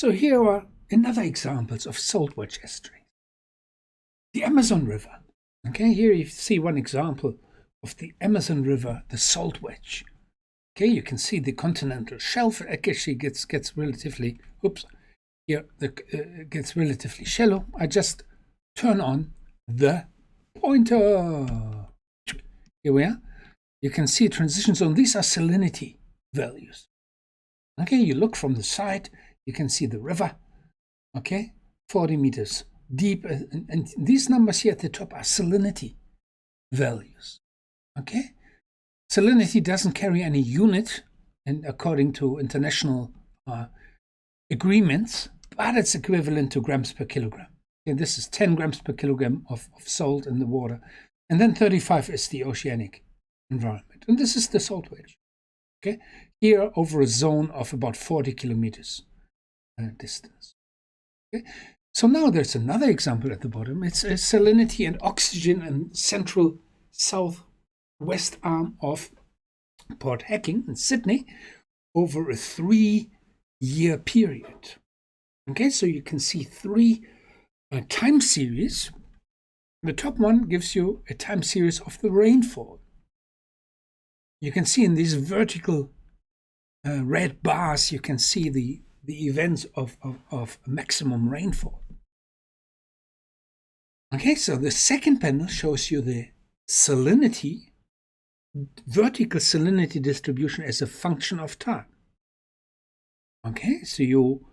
So here are another examples of salt wedge estuaries. The Amazon River. Okay, here you see one example of the Amazon River, the salt wedge. Okay, you can see the continental shelf actually gets relatively, gets relatively shallow. I just turn on the pointer. Here we are. You can see transition zone. These are salinity values. Okay, you look from the side, you can see the river. Okay, 40 meters deep, and these numbers here at the top are salinity values. Okay, salinity doesn't carry any unit, and according to international agreements, but it's equivalent to grams per kilogram. Okay, this is 10 grams per kilogram of salt in the water, and then 35 is the oceanic environment, and this is the salt wedge. Okay, here over a zone of about 40 kilometers distance. Okay, so now there's another example at the bottom. It's a salinity and oxygen and central southwest arm of Port Hacking in Sydney over a 3-year period. Okay, so you can see 3 time series. The top one gives you a time series of the rainfall. You can see in these vertical red bars, you can see the events of maximum rainfall. Okay, so the second panel shows you the salinity, vertical salinity distribution as a function of time. Okay, so you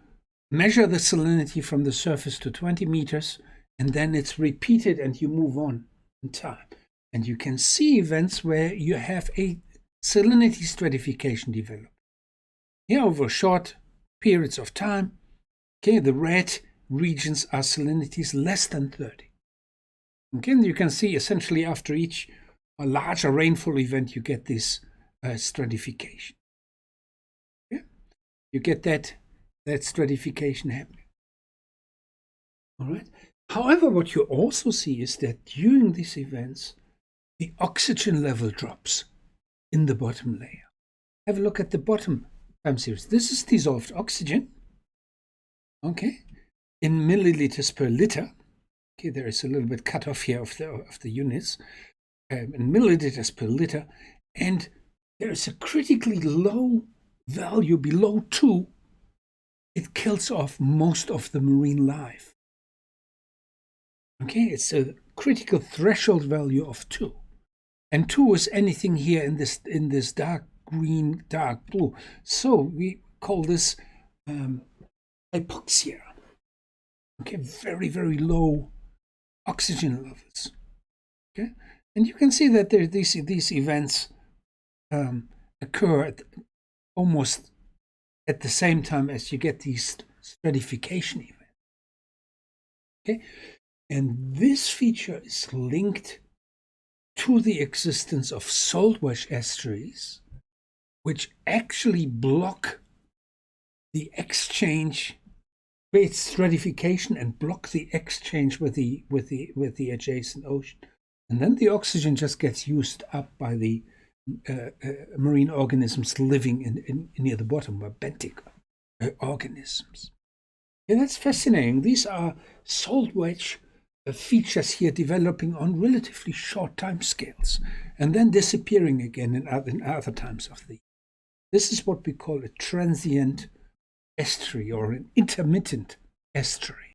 measure the salinity from the surface to 20 meters, and then it's repeated and you move on in time. And you can see events where you have a salinity stratification develop. Here over short periods of time, okay, the red regions are salinities less than 30. Okay, and you can see essentially after each larger rainfall event, you get this stratification. Okay? You get that stratification happening. All right. However, what you also see is that during these events, the oxygen level drops in the bottom layer. Have a look at the bottom time series. This is dissolved oxygen. Okay, in milliliters per liter. Okay, there is a little bit cut off here of the units. In milliliters per liter, and there is a critically low value below 2. It kills off most of the marine life. Okay, it's a critical threshold value of 2, and 2 is anything here in this dark green, dark blue. So we call this hypoxia. Okay, very, very low oxygen levels. Okay, and you can see that there these events occur almost at the same time as you get these stratification events. Okay, and this feature is linked to the existence of salt wedge estuaries, which actually block the exchange, create stratification and block the exchange with the adjacent ocean, and then the oxygen just gets used up by the marine organisms living in near the bottom, by benthic organisms. Yeah, that's fascinating. These are salt wedge features here developing on relatively short time scales and then disappearing again in other times of the year. This is what we call a transient estuary or an intermittent estuary.